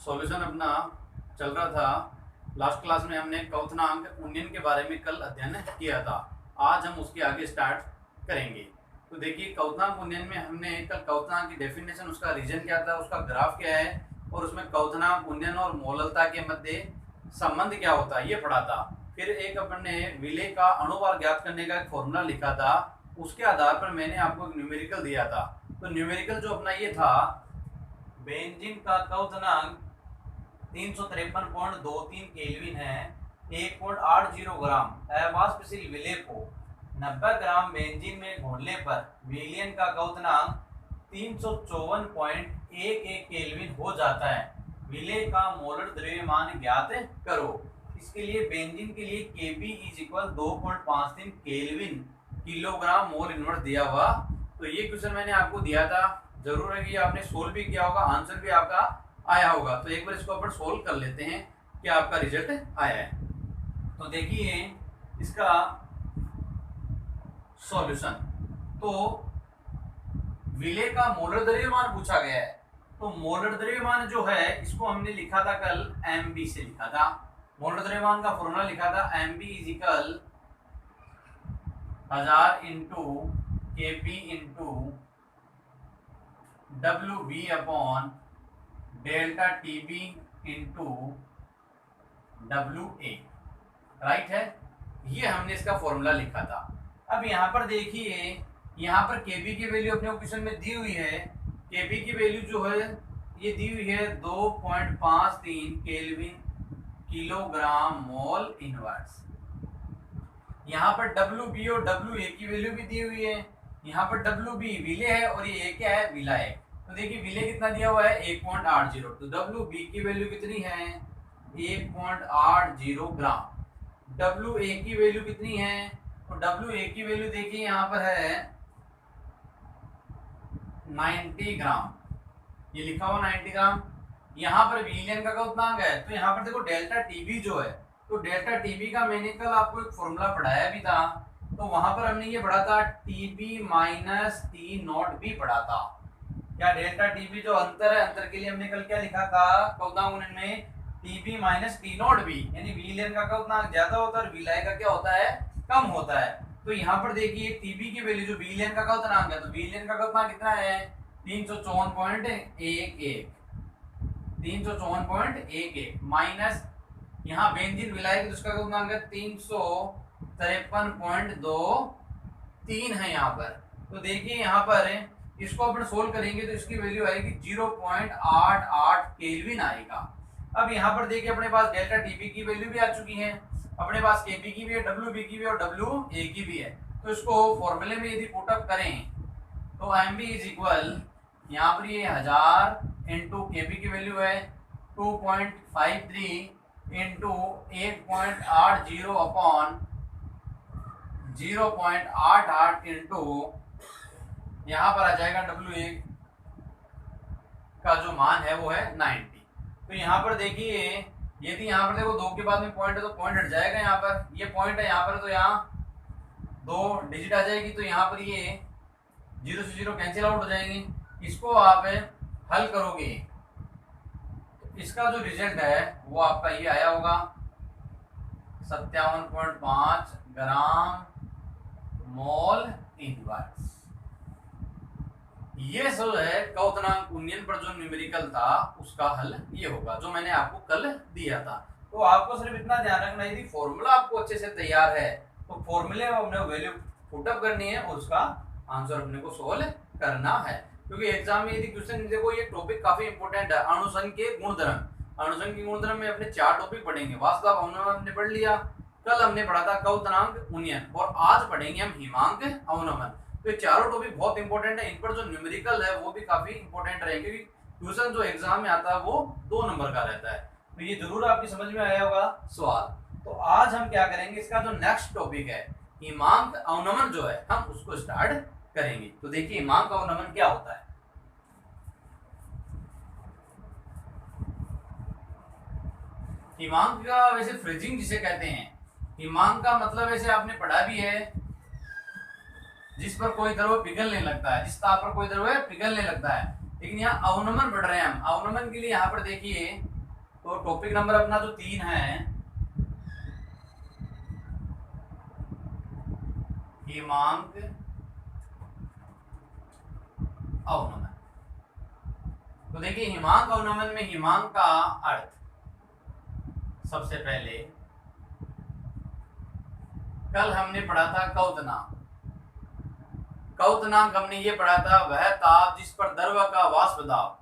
Solution अपना चल रहा था। लास्ट क्लास में हमने क्वथनांक उन्नयन के बारे में कल अध्ययन किया था। आज हम उसके आगे स्टार्ट करेंगे। तो देखिए, क्वथनांक उन्नयन में हमने कल क्वथनांक की डेफिनेशन, उसका रीजन क्या था, उसका ग्राफ क्या है और उसमें क्वथनांक उन्नयन और मोललता के मध्य संबंध क्या होता है ये पढ़ा था। फिर एक अपन ने विलेय का अणुभार ज्ञात करने का एक फॉर्मूला लिखा था। उसके आधार पर मैंने आपको एक न्यूमेरिकल दिया था। तो न्यूमेरिकल जो अपना ये था, बेंजीन का क्वथनांक 353.23 केल्विन है। 1.80 ग्राम अवाष्पशील विलेय को 90 ग्राम बेंजीन में घोलने पर विलयन का क्वथनांक 354.11 केल्विन हो जाता है। विलेय का मोलर द्रव्यमान ज्ञात करो। इसके लिए बेंजीन के लिए Kb = 2.53 kelvin kilogram mole inverse दिया हुआ। तो ये क्वेश्चन मैंने आपको दिया था, जरूर है कि आपने सोल्व भी किया होगा, आंसर भी आपका आया होगा। तो एक बार इसको अपन सोल्व कर लेते हैं कि आपका रिजल्ट आया है। तो देखिए इसका सॉल्यूशन। तो विलेय का मोलर द्रव्यमान पूछा गया है। तो मोलर द्रव्यमान जो है इसको हमने लिखा था कल mb से लिखा था। मोलर द्रव्यमान का फॉर्मूला लिखा था mb = 1000 into Kb into WB upon delta TB into WA, right है। ये हमने इसका फॉर्मूला लिखा था। अब यहाँ पर देखिए, यहाँ पर Kb की वैल्यू अपने क्वेश्चन में दी हुई है। Kb की वैल्यू जो है ये दी हुई है 2.53 केल्विन किलोग्राम मोल इनवर्स। यहाँ पर WB और WA की वैल्यू भी दी हुई है। यहाँ पर WB विलेय है और ये A क्या है, विला है। तो देखिए विलेय कितना दिया हुआ है 1.80। तो WB की वैल्यू कितनी है 1.80 ग्राम। WA की वैल्यू कितनी है, तो WA की वैल्यू देखिए यहाँ पर है 90 ग्राम, ये लिखा हुआ 90 ग्राम। यहाँ पर विलयन का क्वथनांक है, तो यहाँ पर देखो डेल्टा टीबी जो है, तो डेल्टा टीबी का मैंने कल आपको एक फॉर्मूला पढ़ाया भी था। तो वहां पर हमने ये पढ़ा था टीबी माइनस टी नॉट भी पढ़ा था। क्या डेल्टा टीबी जो अंतर है, अंतर के लिए हमने कल क्या लिखा था क्वथनांक उन्नयन में, टीबी माइनस टी नॉट भी, यानी विलयन का क्वथनांक ज्यादा होता है और विलय का क्या होता है, कम होता है। तो यहाँ पर देखिए टीबी की वैल्यू जो विलयन का क्वथनांक है, तो विलयन का क्वथनांक कितना है 354.11, 354.11 माइनस यहाँ बेंजीन विलायक जिसका क्वथनांक है 353.23 है यहाँ पर। तो देखिए यहाँ पर इसको अपन सोल्व करेंगे तो इसकी वैल्यू आएगी 0.88 केल्विन आएगा। अब यहाँ पर देखिए अपने पास डेल्टा टीबी की वैल्यू भी आ चुकी है, अपने पास केबी की भी है, डब्ल्यूबी की भी और WA की भी है। तो इसको फॉर्मूले में यदि पुटअप करें तो mb = यहाँ पर ये 1000 इंटू केबी की वैल्यू है 2.53 इंटू 1.80 अपॉन 0.88 इंटू यहाँ पर आ जाएगा WA का जो मान है वो है 90। तो यहाँ पर देखिए यदि यहाँ पर देखो 2 के बाद में पॉइंट है तो पॉइंट हट जाएगा, यहाँ पर ये पॉइंट है यहाँ पर, तो यहाँ 2 डिजिट आ जाएगी। तो यहाँ पर ये 0 से 0 कैंसिल आउट हो जाएंगे। इसको आप हल करोगे तो इसका जो रिजल्ट है वो आपका ये आया होगा 57.5 ग्राम मोल इनवर्स। ये जो है क्वथनांक उन्नयन पर जो न्यूमेरिकल था उसका हल ये होगा जो मैंने आपको कल दिया था। तो आपको सिर्फ इतना ध्यान रखना, यदि फॉर्मूला आपको अच्छे से तैयार है तो फॉर्मूले में अपने वैल्यू पुटअप करनी है और उसका आंसर अपने को सोल्व करना है। क्योंकि एग्जाम में यदि क्वेश्चन देखो, ये टॉपिक काफी इंपॉर्टेंट है, अणुसंघ के गुणधर्म। अणुसंघ के गुणधर्म में अपने 4 टॉपिक पढ़ेंगे। वास्तव अवनमन हमने पढ़ लिया, कल हमने पढ़ा था क्वथनांक उन्नयन, और आज पढ़ेंगे हम हिमांक अवनमन। तो ये चारों टॉपिक बहुत इंपॉर्टेंट है, इन पर जो न्यूमेरिकल है वो भी काफी इंपॉर्टेंट रहेंगे, क्योंकि क्वेश्चन जो एग्जाम में आता है वो 2 नंबर का रहता है। तो ये जरूर आपकी समझ में आया होगा सवाल। तो आज हम क्या करेंगे, इसका जो नेक्स्ट टॉपिक है हिमांक अवनमन जो है, हम उसको स्टार्ट करेंगे। तो देखिए हिमांक अवनमन क्या होता है। हिमांक का वैसे फ्रीजिंग जिसे कहते हैं, हिमांक का मतलब वैसे आपने पढ़ा भी है, जिस पर कोई द्रव पिघलने लगता है, जिस ताप पर कोई द्रव पिघलने लगता है। लेकिन यहाँ अवनमन बढ़ रहे हैं हम। अवनमन के लिए यहाँ पर देखिए, तो टॉपिक नंबर अपना जो 3 है, हिमांक अवनमन। तो देखिए हिमांक अवनमन में हिमांक का अर्थ, सबसे पहले कल हमने पढ़ा था कौतनाक। कौतनाक हमने ये पढ़ा था, वह ताप जिस पर द्रव का वाष्प दाब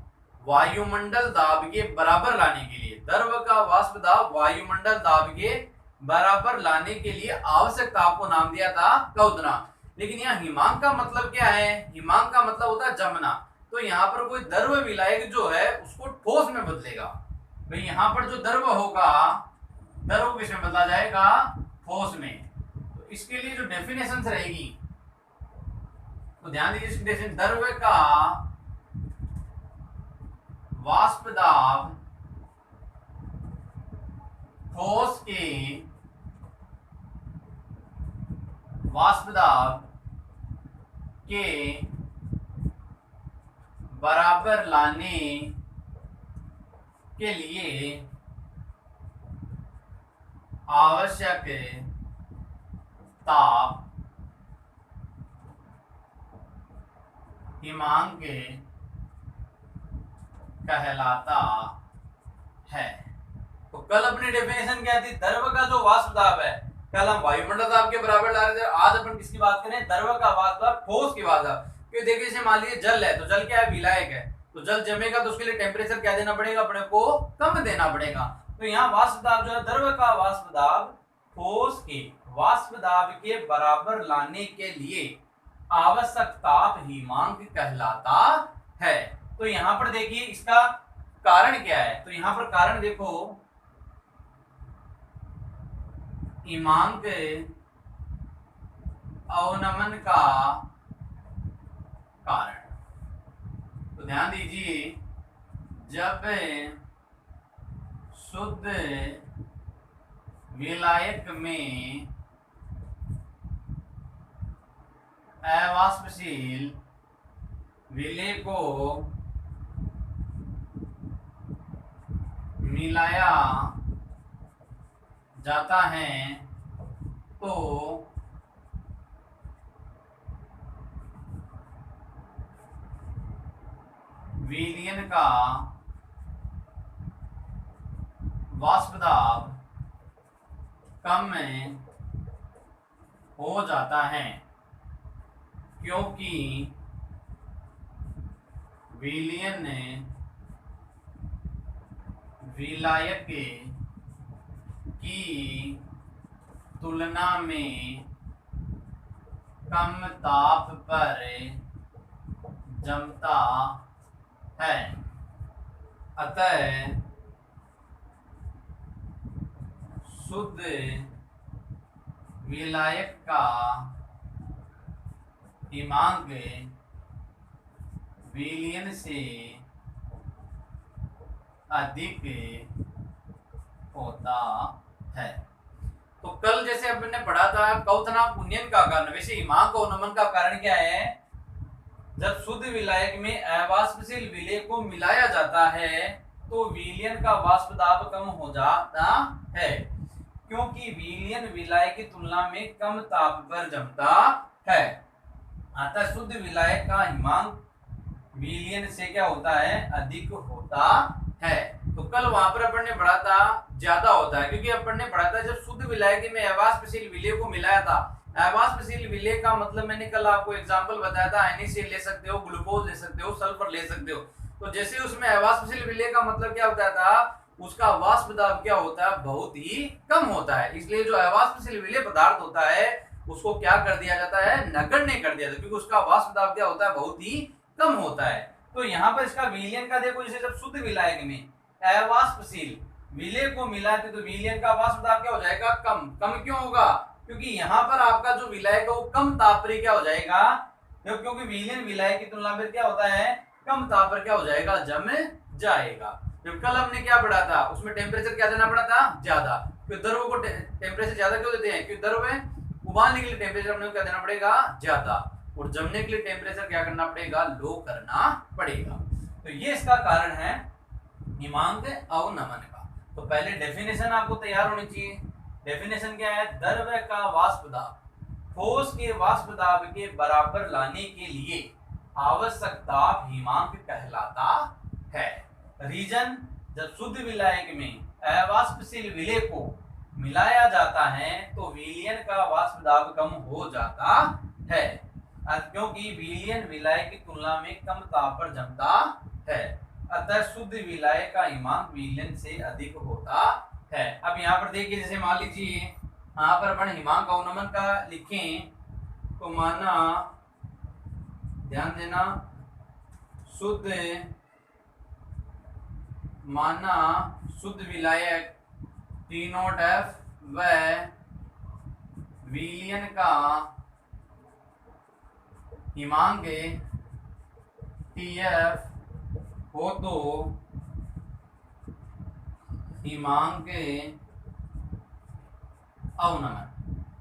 वायुमंडल दाब के बराबर लाने के लिए, द्रव का वाष्प दाब वायुमंडल दाब के बराबर लाने के लिए आवश्यक ताप को नाम दिया था कौतनाक। लेकिन यहाँ हिमांक का मतलब क्या है? हिमांक का मतलब होता है जमना। तो यहाँ पर कोई द्रव विलायक जो है उसको ठोस में बदलेगा। भाई यहाँ पर जो द्रव होगा, द्रव किस में बदला जाएगा? ठोस में। तो इसके लिए जो डेफिनेशन रहेगी, तो ध्यान दीजिए, द्रव का वाष्प दाब ठोस के वाष्प दाब के बराबर लाने के लिए आवश्यक ताप हिमांक कहलाता है। तो कल अपनी डेफिनेशन क्या थी? द्रव का जो वाष्प दाब है, कल हम वायुमंडल दाब के बराबर ला रहे थे, आज अपन किसकी बात करें? द्रव का वाष्प दाब ठोस की बात है। क्योंकि देखिए जैसे मान लीजिए जल है, तो जल क्या है? विलायक है। तो जल जमेगा तो उसके लिए टेम्परेचर क्या देना पड़ेगा? अपने को कम देना पड़ेगा। तो यहाँ वाष्प दाब जो है, द्रव का वाष्प दाब ठोस के वाष्प दाब के बराबर लाने के लिए आवश्यक ताप हिमांक कहलाता है। तो यहाँ पर देखिए इसका कारण क्या है? तो यहाँ पर कारण देखो, हिमांक अवनमन का कारण। तो ध्यान दीजिए, जब शुद्ध विलायक में अवाष्पशील विलेय को मिलाया जाता है तो विलयन का वाष्प दाब कम हो जाता है, क्योंकि विलयन विलायक की तुलना में कम ताप पर जमता है। अतः शुद्ध विलायक का हिमांक विलयन से अधिक होता है। तो कल जैसे अपन ने पढ़ा था कौतनाक उन्नयन का कारण, वैसे हिमांक अवनमन का कारण क्या है? जब शुद्ध विलायक में अवाष्पशील विलेय को मिलाया जाता है तो विलयन का वाष्प दाब कम हो जाता है, क्योंकि विलयन विलायक की तुलना में कम ताप पर जमता है। अतः शुद्ध विलायक का हिमांक विलयन से क्या होता है? अधिक होता है। तो कल वहां पर अपन ने पढ़ा था ज्यादा होता है, क्योंकि अपन ने पढ़ा था जब शुद्ध विलायक में अवाष्पशील विलेय को मिलाया था। अवाष्पशील विलेय का मतलब मैंने कल आपको एग्जांपल बताया था, NaCl ले सकते हो, ग्लूकोज ले सकते हो, सल्फर ले सकते हो। तो जैसे उसमें अवाष्पशील विलेय का मतलब क्या होता था? उसका वाष्प दाब क्या होता है? बहुत ही कम होता है। इसलिए जो अवाष्पशील विलेय पदार्थ होता है उसको क्या कर दिया जाता है? नगण्य कर दिया जाता है, क्योंकि उसका वाष्प दाब क्या होता है? बहुत ही कम होता है। तो यहाँ पर इसका विलयन का देखो, जैसे जब शुद्ध विलायक में अवाष्पशील विलेय को मिलाते तो विलयन का वाष्प दाब क्या हो जाएगा? कम। कम क्यों होगा? क्योंकि यहाँ पर आपका जो विलायक है वो कम ताप पर क्या हो जाएगा? क्योंकि विलयन विलायक की तुलना में क्या होता है? कम ताप पर क्या हो जाएगा? जम जाएगा। जब कल हमने क्या पढ़ा था, उसमें टेम्परेचर क्या देना पड़ा था? ज्यादा। क्योंकि द्रव को टेम्परेचर ज्यादा क्यों देते हैं? क्योंकि द्रव में उबालने के लिए टेम्परेचर हमने क्या देना पड़ेगा? ज्यादा, और जमने के लिए टेम्परेचर क्या करना पड़ेगा? लो करना पड़ेगा। तो ये इसका कारण है हिमांक अवनमन का। तो पहले डेफिनेशन आपको तैयार होनी चाहिए। डेफिनेशन क्या है? द्रव का वाष्प दाब ठोस के वाष्प दाब के बराबर लाने के लिए आवश्यक दाब हिमांक कहलाता है। रीजन, जब शुद्ध विलायक में अवाष्पशील विलेय को मिलाया जाता है तो विलयन का वाष्प दाब कम हो जाता है, क्योंकि विलयन विलायक की तुलना में कम ताप पर जमता है, अतः शुद्ध विलायक का हिमांक विलयन से अधिक होता है। अब यहाँ पर देखिए, जैसे मान लीजिए यहाँ पर अपन हिमांक अवनमन का लिखें तो माना, ध्यान देना, शुद्ध विलायक T0F व विलयन का हिमांक TF हो तो हिमांक अवनमन।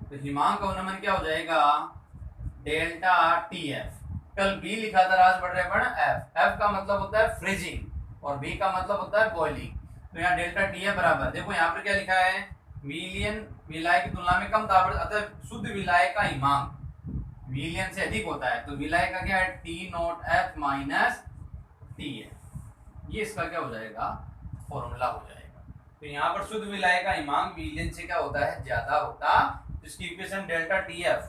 तो हिमांक अवनमन क्या हो जाएगा? Delta TF। कल B लिखा था, आज बढ़ रहे हैं F। F का मतलब होता है फ्रीजिंग और B का मतलब होता है बॉइलिंग। तो यहाँ डेल्टा TF बराबर, देखो यहाँ पर क्या लिखा है? विलयन विलायक की तुलना में कम ताप, अतः शुद्ध विलायक का हिमांक विलयन से अधिक होता है। तो विलायक का क्या है? T0F minus TF। ये इसका क्या हो जाएगा? फॉर्मूला हो जाएगा। तो यहाँ पर शुद्ध विलायक का हिमांक विलयन से क्या होता है? ज्यादा होता। तो इसकी इक्वेशन डेल्टा TF,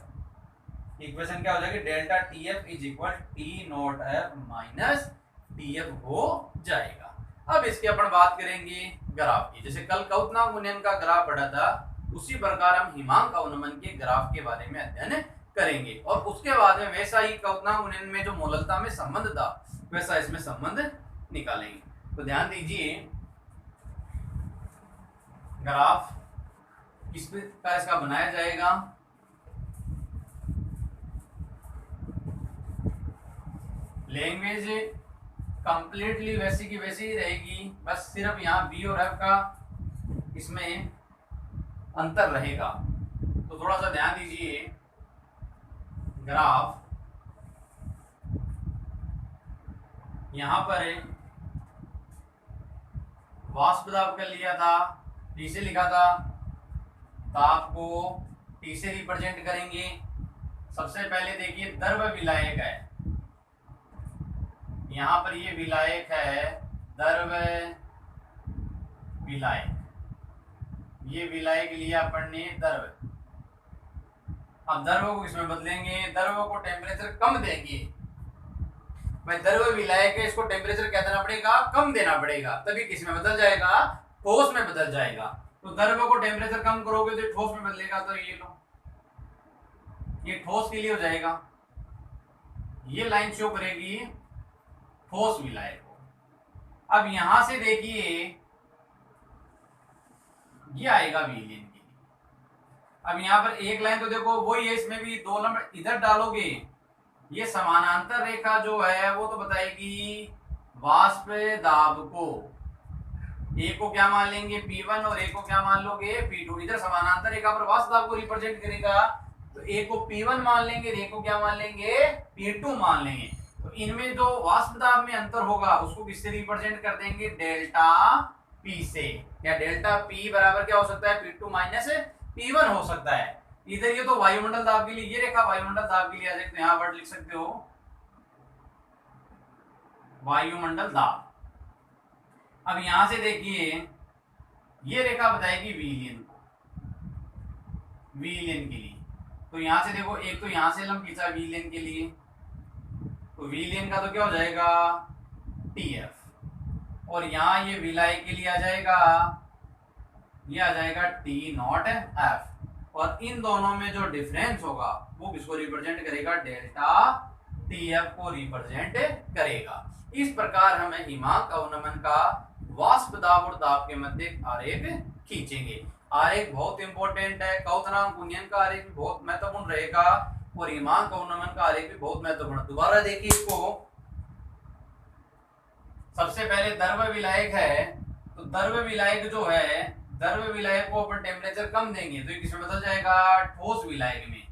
इक्वेशन क्या हो जाएगी? Delta TF is equal T0F minus TF हो जाएगा। अब इसकी अपन बात करेंगे ग्राफ की। जैसे कल क्वथनांक उन्नयन का ग्राफ पढ़ा था, उसी प्रकार हम हिमांक अवनमन के ग्राफ के बारे में अध्ययन करेंगे और उसके बाद में वैसा ही क्वथनांक उन्नयन में जो मोललता में संबंध था वैसा इसमें संबंध निकालेंगे। तो ध्यान दीजिए, ग्राफ किस प्रकार इसका बनाया जाएगा? लैंग्वेज कंप्लीटली वैसी की वैसी ही रहेगी, बस सिर्फ यहाँ बी और एफ का इसमें अंतर रहेगा। तो थोड़ा सा ध्यान दीजिए, ग्राफ यहाँ पर वाष्प दाब कर लिया था, टी से लिखा था, ताप को टी से रिप्रेजेंट करेंगे। सबसे पहले देखिए द्रव विलायक है, यहाँ पर ये विलायक है, द्रव विलायक, ये विलायक लिया अपन ने द्रव। अब द्रव को इसमें बदलेंगे, द्रव को टेम्परेचर कम देंगे। भाई द्रव विलायक है, इसको टेम्परेचर क्या देना पड़ेगा? कम देना पड़ेगा, तभी किसमें बदल जाएगा? ठोस में बदल जाएगा। तो द्रव को टेम्परेचर कम करोगे तो ठोस में बदलेगा। तो ये लो, ये ठोस के लिए हो जाएगा। ये लाइन शो करेगी ठोस विलायक को। अब यहां से देखिए ये आएगा विलयन के लिए। अब यहाँ पर एक लाइन तो देखो वही है, इसमें भी दो नंबर इधर डालोगे, ये समानांतर रेखा जो है वो तो बताएगी वाष्प दाब को। ए को क्या मान लेंगे? P1 और ए को क्या मान लोगे? P2। इधर समानांतर रेखा पर वाष्प दाब को रिप्रेजेंट करेगा, तो ए को P1 मान लेंगे, ए को क्या मान लेंगे? P2 मान लेंगे। तो इनमें जो वाष्प दाब में अंतर होगा उसको किससे रिप्रेजेंट कर देंगे? डेल्टा P से। या डेल्टा P बराबर क्या हो सकता है? P2 माइनस P1 हो सकता है। इधर ये तो वायुमंडल दाब के लिए, ये रेखा वायुमंडल दाब के लिए आ जाए, तो यहाँ वर्ड लिख सकते हो वायुमंडल दाब। अब यहां से देखिए ये रेखा बताएगी विलयन को, विलयन के लिए। तो यहां से देखो, एक तो यहां से लंब खींचा विलयन के लिए, तो विलयन का तो क्या हो जाएगा? TF। और यहाँ ये विलायक के लिए आ जाएगा, ये आ जाएगा T0F। और इन दोनों में जो डिफरेंस होगा वो किसको रिप्रेजेंट करेगा? डेल्टा TF को रिप्रेजेंट करेगा। इस प्रकार हमें हिमांक अवनमन का वाष्प दाब और दाब के मध्य आरेख खींचेंगे। आरेख बहुत इंपॉर्टेंट है, क्वथनांक उन्नयन का आरेख भी बहुत महत्वपूर्ण रहेगा और हिमांक अवनमन का आरेख भी बहुत महत्वपूर्ण। दोबारा देखिए इसको, सबसे पहले द्रव विलायक है, तो द्रव विलायक जो है, द्रव विलायक को अपन टेम्परेचर कम देंगे तो ये किसमें बदल जाएगा? ठोस विलायक में।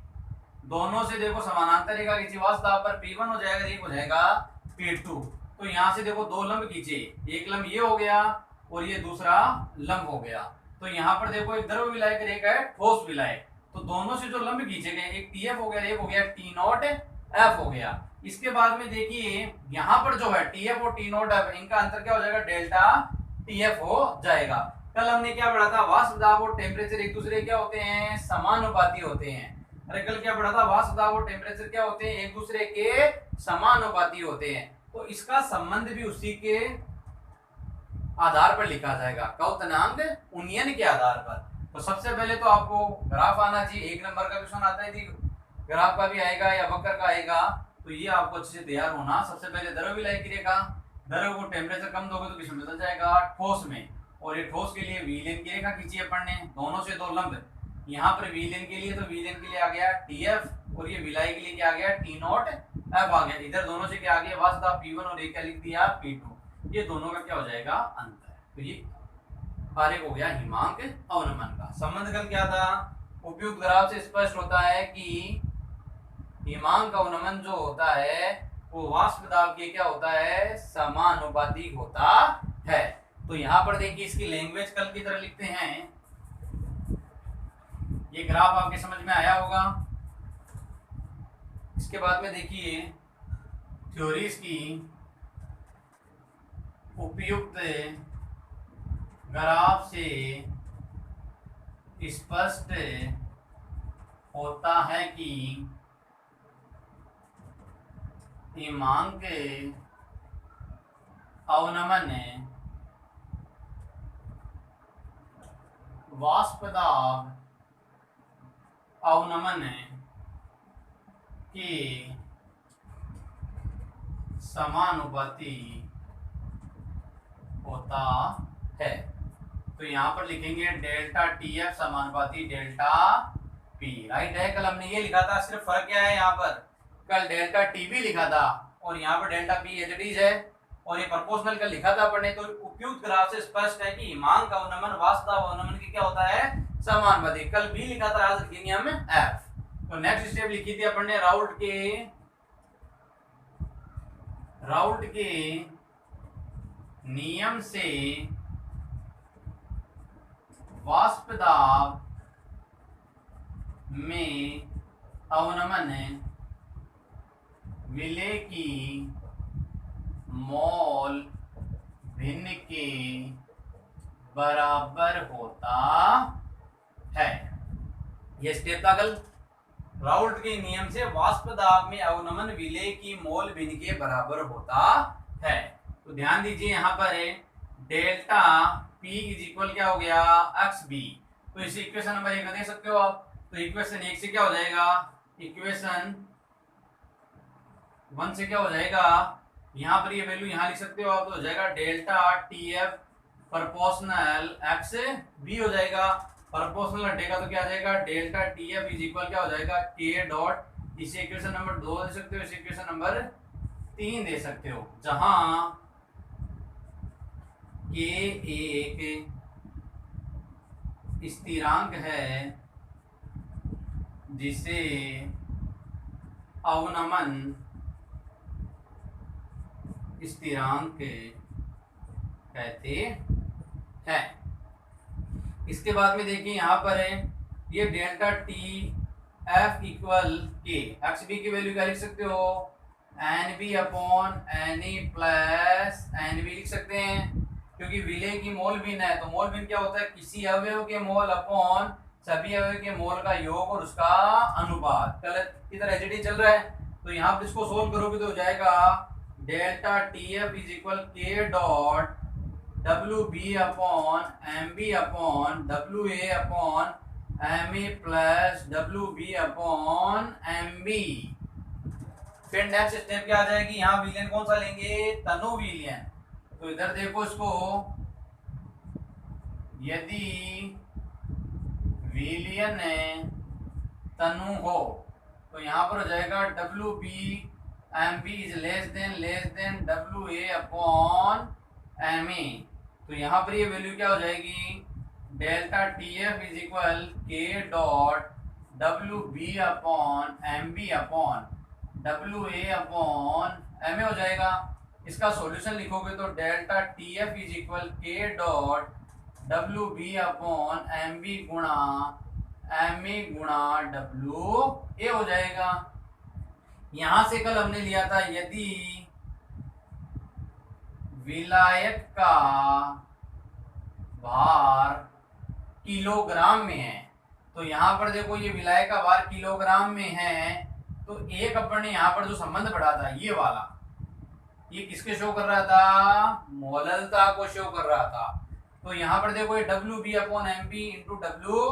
दोनों से देखो समानांतर रेखा किसी वाष्प दाब पर P1 हो जाएगा, एक हो जाएगा P2। तो यहाँ से देखो दो लंब खींचे, एक लंब ये हो गया और ये दूसरा लंब हो गया। तो यहाँ पर देखो एक द्रव विलायक और एक है ठोस विलायक, तो दोनों से जो लंब खींचे गए, एक TF हो गया, एक हो गया T0F हो गया। इसके बाद में देखिए यहाँ पर जो है TF और T0F इनका अंतर क्या हो जाएगा, डेल्टा TF हो जाएगा। कल हमने क्या पढ़ा था, वाष्प दाब और टेम्परेचर एक दूसरे क्या होते हैं, समानुपाती होते हैं। अरे कल क्या पढ़ा था, वाष्प दाब और टेम्परेचर क्या होते हैं, एक दूसरे के समानुपाती होते हैं। तो इसका संबंध भी उसी के आधार पर लिखा जाएगा, क्वथनांक उन्नयन के आधार पर। तो सबसे पहले तो आपको ग्राफ आना चाहिए, एक नंबर का क्वेश्चन आता है जी, ग्राफ का भी आएगा या वक्र का आएगा, तो ये आपको अच्छे से तैयार होना। सबसे पहले द्रव विलायक की रेखा, द्रव को टेम्परेचर कम दोगे तो किसमें बदल जाएगा, ठोस में। और ये ठोस के लिए विलयन की रेखा खींची अपन ने, दोनों से दो लंब, यहाँ पर विलयन के लिए, तो विलयन के लिए आ गया TF और ये विलायक के लिए क्या आ गया, T0F आ गया। इधर दोनों से क्या आ गया, वाष्प दाब P1 और एक क्या लिख दिया P2। ये दोनों का क्या हो जाएगा, अंतर। तो ये आरेख हो गया हिमांक अवनमन का। संबंध कल क्या था, उपयुक्त ग्राफ से स्पष्ट होता है कि हिमांक अवनमन जो होता है वो वाष्प दाब के क्या होता है, समानुपाती होता है। तो यहाँ पर देखिए इसकी लैंग्वेज कल की तरह लिखते हैं। ये ग्राफ आपके समझ में आया होगा। इसके बाद में देखिए थ्योरीज की उपयुक्त ग्राफ से स्पष्ट होता है कि हिमांक अवनमन वाष्प दाब अवनमन के समानुपाती होता है। तो यहाँ पर लिखेंगे डेल्टा TF समानुपाती डेल्टा P, राइट है। कल हमने ये लिखा था, सिर्फ फर्क क्या है, यहाँ पर कल डेल्टा TB लिखा था और यहाँ पर delta P as it is है, और ये प्रोपोर्शनल कल लिखा था अपन ने। तो उपयुक्त ग्राफ से स्पष्ट है कि हिमांक अवनमन वाष्प दाब अवनमन की क्या होता है, समानुपाती। कल भी लिखा था, आज लिखेंगे हम F। तो नेक्स्ट स्टेप लिखी थी अपन ने राउल्ट के नियम से वाष्प दाब में अवनमन विलेय की मोल भिन्न के बराबर होता है। यह स्टेप था कल। राउल्ट के नियम से वाष्प दाब में अवनमन विलेय की मोल भिन्न के बराबर होता है। तो ध्यान दीजिए यहाँ पर है डेल्टा P इज इक्वल क्या हो गया, XB। तो इसे इक्वेशन नंबर 1 देख सकते हो आप। तो इक्वेशन 1 से क्या हो जाएगा, इक्वेशन 1 से क्या हो जाएगा, यहाँ पर ये वैल्यू यहाँ लिख सकते हो आप, तो हो जाएगा डेल्टा TF प्रोपोर्शनल XB हो जाएगा। प्रोपोर्शनल हटेगा तो क्या आ जाएगा, डेल्टा TF इज इक्वल क्या हो जाएगा, K डॉट। इसे इक्वेशन नंबर 2 दे सकते हो, इसे इक्वेशन नंबर 3 दे सकते हो, जहां K एक स्थिरांक है जिसे अवनमन स्थिरांक कहते हैं। इसके बाद में देखिए यहाँ पर है ये delta TF equal K, XB की वैल्यू क्या लिख सकते हो, NB upon NA plus NB लिख सकते हैं, क्योंकि विलेय की मोल भिन्न है। तो मोल भिन्न क्या होता है, किसी अवयव के मोल अपॉन सभी अवयव के मोल का योग और उसका अनुपात। कल की तरह एचडी चल रहा है, तो यहाँ पर इसको सोल्व करोगे तो हो जाएगा delta TF is equal K dot WB upon MB upon WA upon MA plus WB upon MB। फिर नेक्स्ट स्टेप क्या आ जाएगी, यहाँ विलयन कौन सा लेंगे, तनु विलयन। तो इधर देखो इसको, यदि विलयन तनु हो तो यहाँ पर हो जाएगा WB MB is less than WA upon MA। तो यहाँ पर ये वैल्यू क्या हो जाएगी, delta TF is equal K dot WB upon MB upon WA upon MA हो जाएगा। इसका सॉल्यूशन लिखोगे तो delta T F is equal K dot W B upon M B गुणा एम ए गुणा डब्ल्यू ए हो जाएगा। यहां से कल हमने लिया था यदि विलायक का भार किलोग्राम में है, तो यहाँ पर देखो ये विलायक का भार किलोग्राम में है, तो एक अपन ने यहाँ पर जो संबंध पढ़ा था ये वाला, ये किसके शो कर रहा था, मोललता को शो कर रहा था। तो यहाँ पर देखो ये W B upon M B into W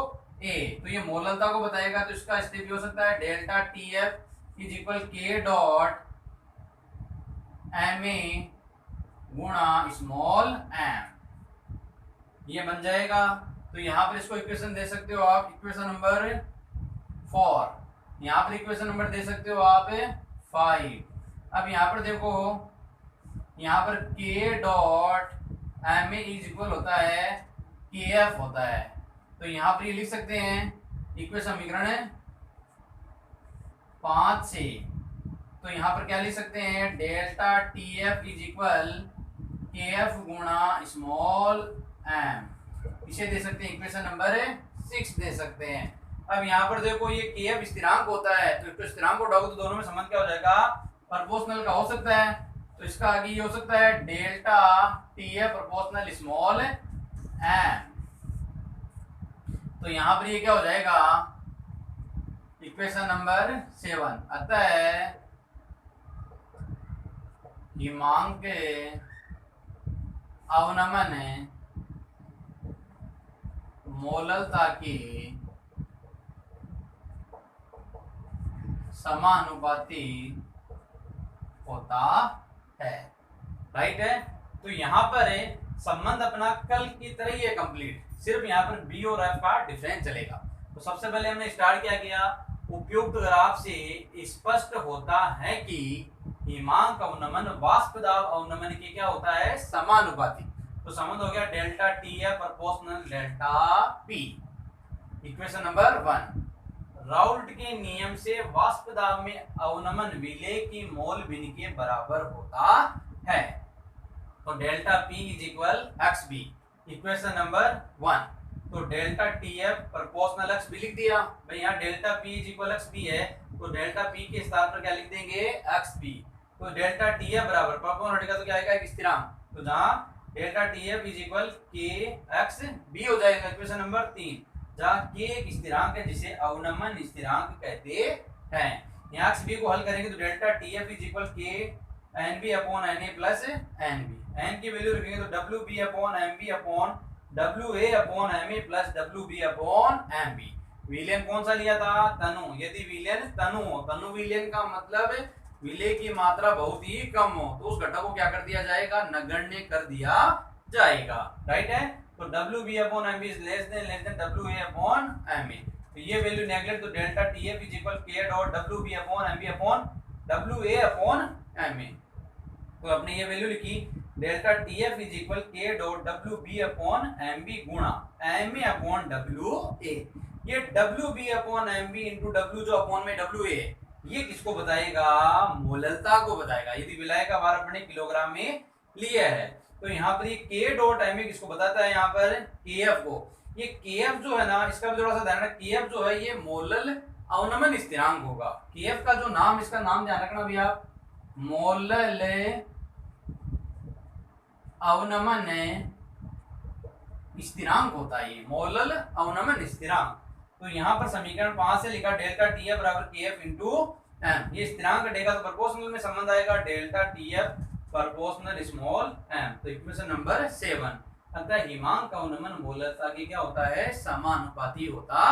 A, तो ये मोललता को बताएगा, तो इसका स्टेप हो सकता है delta T F is equal K dot M A गुणा स्मॉल एम, ये बन जाएगा। तो यहाँ पर इसको इक्वेशन दे सकते हो आप, इक्वेशन नंबर 4, यहाँ पर इक्वेशन नंबर दे सकते हो आप 5। अब यहाँ पर देखो, यहाँ पर K dot M A is equal होता है के एफ होता है, तो यहाँ पर ये लिख सकते हैं इक्वेशन समीकरण 5 से, तो यहाँ पर क्या लिख सकते हैं, delta T F is equal के एफ गुणा स्मॉल एम, इसे दे सकते हैं इक्वेशन नंबर 6 दे सकते हैं। अब यहाँ पर देखो ये के एफ स्थिरांक होता है, तो इसको स्थिरांक को उठाओगे तो दोनों में संबंध क्या हो जाएगा, प्रोपोर्शनल का हो सकता है, तो इसका आगे ये हो सकता है delta T F proportional small M, तो यहाँ पर ये क्या हो जाएगा इक्वेशन नंबर 7। अतः हिमांक के अवनमन मोललता की समानुपाती होता है, राइट है। तो यहाँ पर संबंध अपना कल की तरह ही है कंप्लीट, सिर्फ यहाँ पर बी और एफ का डिफरेंस चलेगा। तो सबसे पहले हमने स्टार्ट क्या किया, उपयुक्त ग्राफ से स्पष्ट होता है कि हिमांक अवनमन वाष्प दाब अवनमन के क्या होता है, समानुपाती। तो संबंध हो गया delta T F proportional delta P. Equation number 1, Raoult के नियम से वाष्प दाब में अवनमन विलेय की मोल भिन्न के बराबर होता है, तो delta P is equal X B. Equation number 1, तो delta T F proportional X B लिख दिया भाई, यहाँ delta P is equal X B है, तो डेल्टा पी के स्थान पर क्या लिख देंगे, एक्स बी। तो डेल्टा टी एफ बराबर प्रोपोर्शनल का तो क्या आएगा, एक स्थिरांक, तो जहाँ delta T F is equal के एक्स बी हो जाएगा। इक्वेशन नंबर 3, जहाँ के एक स्थिरांक है जिसे अवनमन स्थिरांक कहते हैं। यहाँ एक्स बी को हल करेंगे तो delta T F is equal K N B upon N A plus N B, N की वैल्यू रखेंगे तो W B upon M B upon W A upon M A plus W B upon M B. विलेन कौन सा लिया था, तनु। यदि villain तनु हो, तनु विलेन का मतलब विलेय की मात्रा बहुत ही कम हो, तो उस घटक को क्या कर दिया जाएगा, नगण्य कर दिया जाएगा, राइट है। तो W B upon M B is less than W A upon M A, तो ये वैल्यू नेगलेक्ट, तो delta T F is equal K dot W B upon M B upon W A upon M A. तो आपने ये value लिखी, delta T F is equal K dot W B upon M B गुणा M A upon W A. ये W B upon M B into W जो upon में W A, ये किसको बताएगा, मोललता को बताएगा। यदि विलाय का भार अपने किलोग्राम में लिया है, तो यहाँ पर ये के डॉट एम ए किसको बताता है, यहाँ पर के एफ को। ये के एफ जो है ना, इसका भी थोड़ा सा ध्यान रखना, के एफ जो है ये मोलल अवनमन स्थिरांक होगा। के एफ का जो नाम, इसका नाम ध्यान रखना भी आप, मोलल अवनमन स्थिरांक होता है, ये मोलल अवनमन स्थिरांक। तो यहाँ पर समीकरण 5 से लिखा डेल्टा टी एफ बराबर के एफ इंटू एम, ये स्थिरांक घटेगा तो प्रोपोर्शनल में संबंध आएगा delta T F proportional small M. तो इक्वेशन नंबर 7, अतः हिमांक अवनमन मोललता की क्या होता है, समानुपाती होता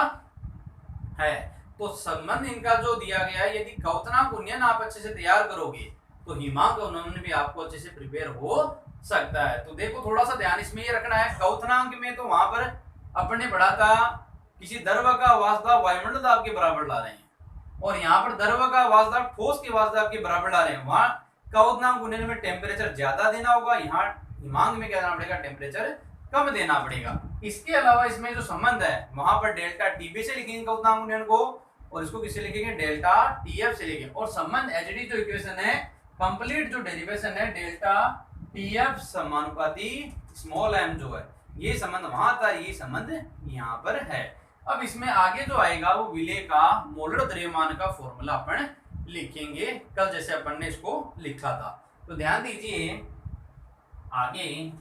है। तो संबंध इनका जो दिया गया है, यदि कवतनांक उन्नयन आप अच्छे से तैयार करोगे तो हिमांक अवनमन भी आपको अच्छे से प्रिपेयर हो सकता है। तो देखो थोड़ा सा ध्यान इसमें ये रखना है, कवतनांक में तो वहां पर अपने पढ़ा था किसी द्रव का वाष्प वायुमंडल दाब के बराबर ला रहे हैं, और यहाँ पर द्रव का वाष्प ठोस के वाष्प के बराबर ला रहे हैं। वहां कवतनांक उन्नयन में टेम्परेचर ज्यादा देना होगा, यहाँ हिमांक में क्या देना पड़ेगा, टेम्परेचर कम देना पड़ेगा। इसके अलावा इसमें जो संबंध है, वहां पर डेल्टा टीबी से लिखेंगे कवतनांक उन्नयन को, और इसको किससे लिखेंगे, डेल्टा टीएफ से लिखेंगे। और संबंध एचडी जो इक्वेशन है कंप्लीट जो डेरिवेशन है डेल्टा टीएफ समानुपाती स्मॉल एम जो है, ये संबंध वहां था, ये संबंध यहाँ पर है। अब इसमें आगे जो आएगा वो विले का मोलर द्रव्यमान का फॉर्मूला अपन लिखेंगे, कल जैसे अपन ने इसको लिखा था। तो ध्यान दीजिए आगे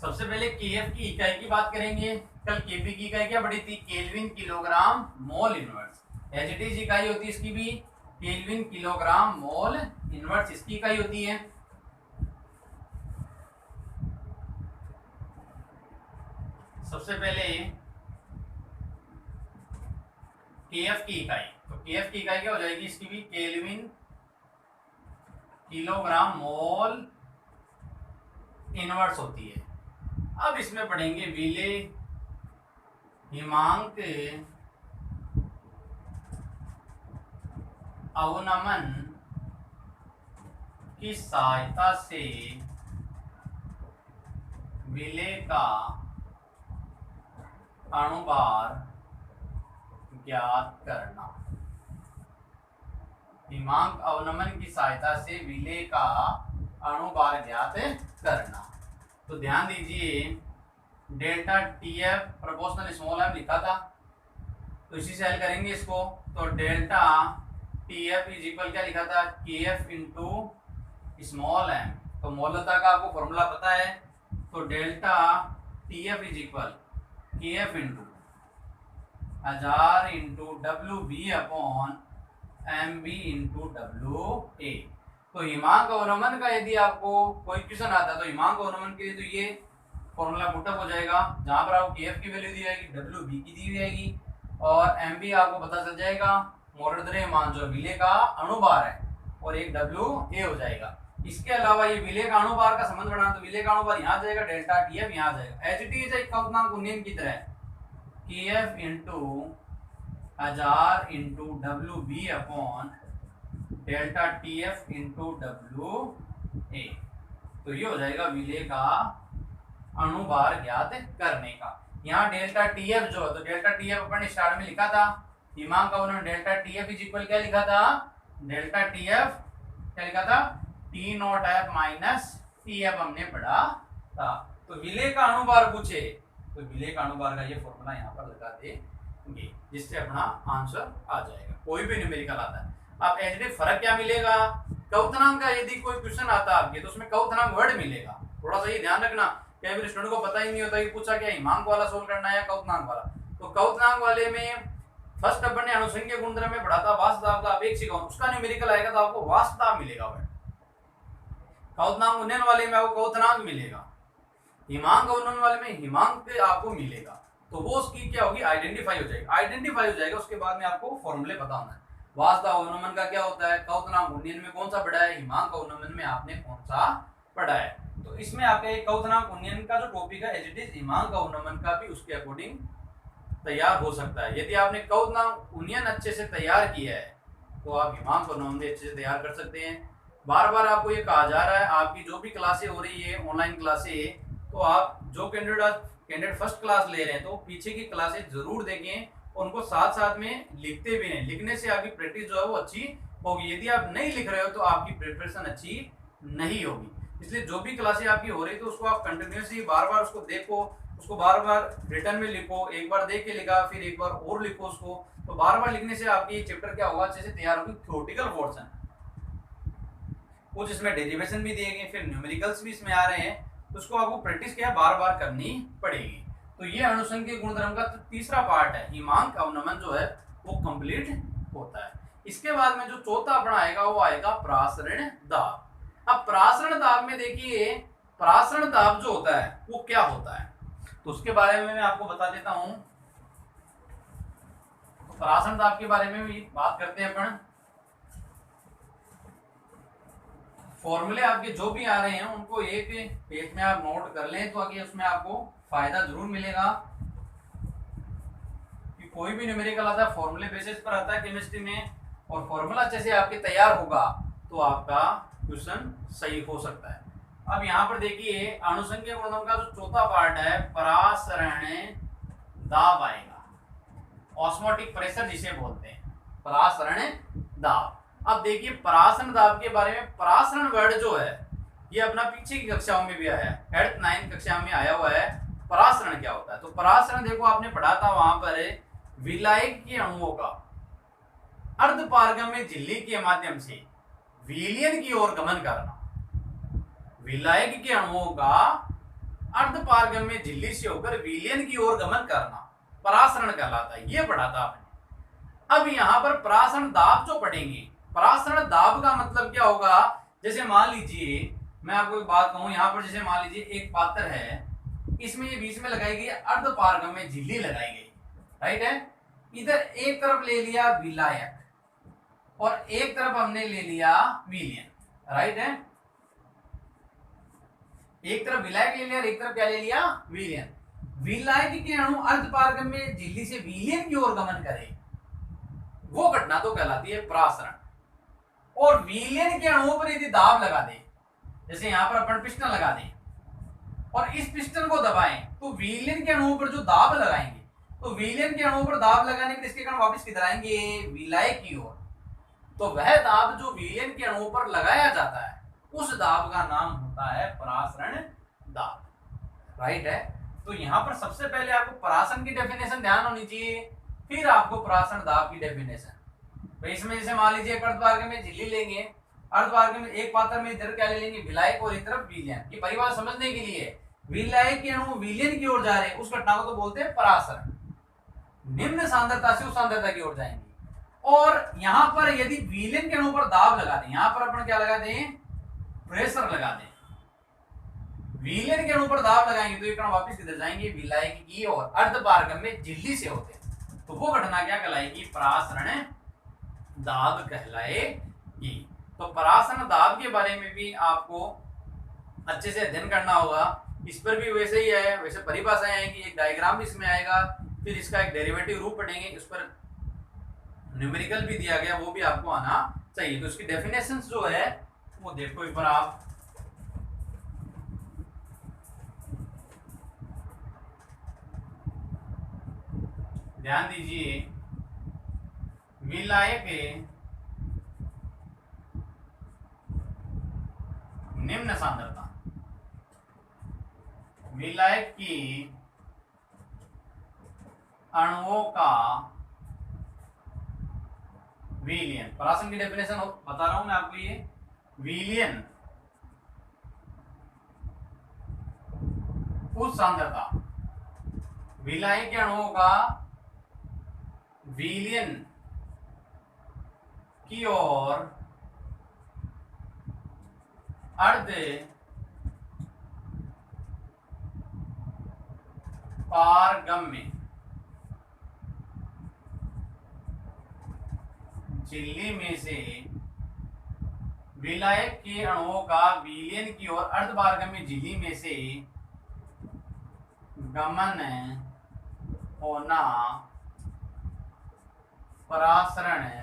सबसे पहले केएफ की इकाई की बात करेंगे। कल केपी की इकाई क्या पढ़ी थी? Kelvin kilogram mole inverse. H it is इकाई होती है इसकी भी केल्विन किलोग्राम मोल इनवर्स, इसकी इकाई होती है। सबसे पहले केएफ की इकाई, तो केएफ की इकाई क्या हो जाएगी इसकी भी? केल्विन किलोग्राम मोल इनवर्स होती है। अब इसमें पढ़ेंगे विले हिमांक अवनमन की सहायता से विले का अणुभार ज्ञात करना। हिमांक अवनमन की सहायता से विले का अणुभार ज्ञात करना। तो ध्यान दीजिए delta TF proportional small M लिखा था, तो इसी से हल करेंगे इसको। तो डेल्टा टीएफ इज इक्वल क्या लिखा था? KF into small M. तो मोलता का आपको फॉर्मूला पता है, तो delta TF is equal KF into 1000 into W B upon M B into W A. तो हिमांक अवनमन का यदि आपको कोई क्वेश्चन आता है तो हिमांक अवनमन के लिए तो ये फॉर्मूला पुटअप हो जाएगा, जहां पर आपको केएफ की वैल्यू दी जाएगी, डब्ल्यू बी की दी जाएगी और एम बी आपको पता चल जाएगा मोलर द्रव्यमान जो विले का अणुभार है, और एक डब्ल्यू ए हो जाएगा। इसके अलावा ये विले का अणुभार का संबंध बनाना, तो विले का अणुभार यहाँ जाएगा, डेल्टा टीएफ यहाँ जाएगा। एच टी इज एक उन्नयन की तरह KF into 1000 into W B upon delta TF into W A. तो ये हो जाएगा विले का अणुभार ज्ञात करने का। यहाँ डेल्टा टीएफ जो है, तो डेल्टा टीएफ अपन स्टार्ट में लिखा था, हिमांक अवनमन डेल्टा टीएफ इज इक्वल क्या लिखा था? डेल्टा टीएफ क्या लिखा था? T not F minus TF हमने पढ़ा था। तो विले का अणुभार पूछे तो विले का अणुभार का ये फॉर्मूला यहाँ पर लगा देंगे, जिससे अपना आंसर आ जाएगा। कोई भी न्यूमेरिकल आता है। अब एचडी फर्क क्या मिलेगा? क्वथनांक का यदि कोई क्वेश्चन आता है आपके, तो उसमें क्वथनांक वर्ड मिलेगा। थोड़ा सा ये ध्यान रखना, कई बार स्टूडेंट को पता ही नहीं होता कि पूछा क्या हिमांक वाला सोल्व करना है या क्वथनांक वाला। तो क्वथनांक वाले में फर्स्ट अपन ने अनुसंख्यक गुणधर्म में पढ़ा था वास्तव का अपेक्षिक, उसका न्यूमेरिकल आएगा तो आपको वास्तव मिलेगा वर्ड। क्वथनांक उन्नयन वाले में आपको क्वथनांक मिलेगा, हिमांक अवनमन वाले में हिमांक आपको मिलेगा। तो वो उसकी क्या होगी? आइडेंटिफाई हो जाएगी। आइडेंटिफाई हो जाएगा, उसके बाद में आपको फॉर्मूले पता होना है। वास्तव अवनमन का क्या होता है, क्वथनांक उन्नयन में कौन सा पढ़ा है, हिमांक अवनमन में आपने कौन सा पढ़ा है। तो इसमें आपके क्वथनांक उन्नयन का जो टॉपिक है एज इट इज हिमांक अवनमन का भी उसके अकॉर्डिंग तैयार हो सकता है। यदि आपने क्वथनांक उन्नयन अच्छे से तैयार किया है तो आप हिमांक अवनमन भी अच्छे से तैयार कर सकते हैं। बार बार आपको ये कहा जा रहा है, आपकी जो भी क्लासें हो रही है ऑनलाइन क्लासें, तो आप जो कैंडिडेट फर्स्ट क्लास ले रहे हैं तो पीछे की क्लासें जरूर देखें, उनको साथ साथ में लिखते भी नहीं। लिखने से आपकी प्रैक्टिस जो है वो अच्छी होगी। यदि आप नहीं लिख रहे हो तो आपकी प्रिपरेशन अच्छी नहीं होगी। इसलिए जो भी क्लासें आपकी हो रही तो उसको आप कंटिन्यूसली बार बार उसको देखो, उसको बार बार रिटर्न में लिखो, एक बार देख के लिखा फिर एक बार और लिखो उसको। तो बार बार लिखने से आपकी चैप्टर क्या होगा, अच्छे से तैयार होगी। थ्योरेटिकल पोर्शन कुछ इसमें डेरिवेशन भी दिए गए, फिर न्यूमेरिकल्स भी इसमें आ रहे हैं, तो उसको आपको प्रैक्टिस क्या बार बार करनी पड़ेगी। तो ये अनुसंख्यक गुणधर्म का तीसरा पार्ट है, हिमांक अवनमन जो है वो कंप्लीट होता है। इसके बाद में जो चौथा अपना आएगा वो आएगा प्रासरण दाब। अब प्रासरण दाब में देखिए, प्रासरण दाब जो होता है वो क्या होता है, तो उसके बारे में मैं आपको बता देता हूं। प्रासरण दाब के बारे में भी बात करते हैं अपन। फॉर्मूले आपके जो भी आ रहे हैं उनको एक पेज में आप नोट कर लें, तो आगे उसमें आपको फायदा जरूर मिलेगा। कि कोई भी न्यूमेरिकल आता है फॉर्मूले बेसिस पर आता है केमिस्ट्री में, और फॉर्मूला अच्छे से आपके तैयार होगा तो आपका क्वेश्चन सही हो सकता है। अब यहाँ पर देखिए अनुसंख्यक गुणधर्म का जो चौथा पार्ट है प्रासरण दाब आएगा। ऑस्मोटिक प्रेशर जिसे बोलते हैं, परासरण दाब। अब देखिए परासरण दाब के बारे में, परासरण वर्ड जो है ये अपना पीछे की कक्षाओं में भी आया है, 8th 9th कक्षा में आया हुआ है। परासरण क्या होता है? तो परासरण देखो आपने पढ़ा था वहां पर विलायक के अणुओं का अर्धपारगम्य झिल्ली के माध्यम से विलयन की ओर गमन करना। विलायक के अणुओं का अर्धपारगम्य झिल्ली से होकर विलयन की ओर गमन करना परासरण कहलाता है, ये पढ़ा था आपने। अब यहाँ पर परासरण दाब जो पढ़ेंगे, परासरण दाब का मतलब क्या होगा? जैसे मान लीजिए मैं आपको एक बात कहूं, यहाँ पर जैसे मान लीजिए एक पात्र है, इसमें ये बीच में लगाई गई अर्धपारगम्य झिल्ली लगाई गई, राइट है। इधर एक तरफ ले लिया विलायक और एक तरफ हमने ले लिया विलयन, राइट है। एक तरफ विलायक ले लिया और एक तरफ क्या ले लिया? विलयन। विलायक के अणु अर्धपारगम्य झिल्ली से विलयन की ओर गमन करे, वो घटना तो कहलाती है परासरण। और विलयन के अणुओं पर यदि दाब लगा दे, जैसे यहां पर अपन पिस्टन लगा दें और इस पिस्टन को दबाएं, तो विलयन के अणुओं पर जो दाब लगाएंगे, तो विलयन के अणुओं पर दाब लगाने के इसके कण वापस किधर आएंगे? विलायक की ओर। तो वह दाब जो विलयन के अणुओं पर लगाया जाता है, उस दाब का नाम होता है परासरण दाब, राइट है। तो यहाँ पर सबसे पहले आपको परासरण की डेफिनेशन ध्यान होनी चाहिए, फिर आपको परासरण दाब की डेफिनेशन। तो इसमें जैसे मान लीजिए अर्धपारगम्य झिल्ली लेंगे, अर्धपारगम्य एक पात्र में इधर क्या ले लेंगे? विलायक और इस तरफ विलयन। ये परिवार समझने के लिए, विलायक के अणु विलयन की ओर जा रहे हैं, उस घटना को तो बोलते हैं परासरण। निम्न सांद्रता से उच्च सांद्रता की ओर जाएंगे। और यहाँ पर यदि विलयन के अणु पर दाब लगा दें, यहाँ पर अपन क्या लगा दें? प्रेशर लगा दें। विलयन के अणु पर दाब लगाएंगे तो ये कण वापस किधर जाएंगे? विलायक की ओर। अर्धपारगम्य झिल्ली से होते हैं, तो वो घटना क्या कहलाएगी? परासरण दाब कहलाएगी। तो परासरण दाब के बारे में भी आपको अच्छे से अध्ययन करना होगा। इस पर भी वैसे ही है, वैसे परिभाषाएं आएंगी, एक डायग्राम भी इसमें आएगा, फिर इसका एक डेरिवेटिव रूप पढ़ेंगे, उस पर न्यूमेरिकल भी दिया गया, वो भी आपको आना चाहिए। तो इसकी डेफिनेशंस जो है वो देखो एक बार आप। ध्यान दीजिए, विलायक निम्न सांद्रता, विलायक की अणुओं का विलयन। परासरण की डेफिनेशन बता रहा हूं मैं आपको, ये विलयन उच्च सांद्रता, विलायक के अणुओं का विलयन की ओर अर्ध पारगम्य झिल्ली में से विलायक के अणुओं का विलयन की ओर अर्धपारगम्य झिल्ली में से गमन होना परासरण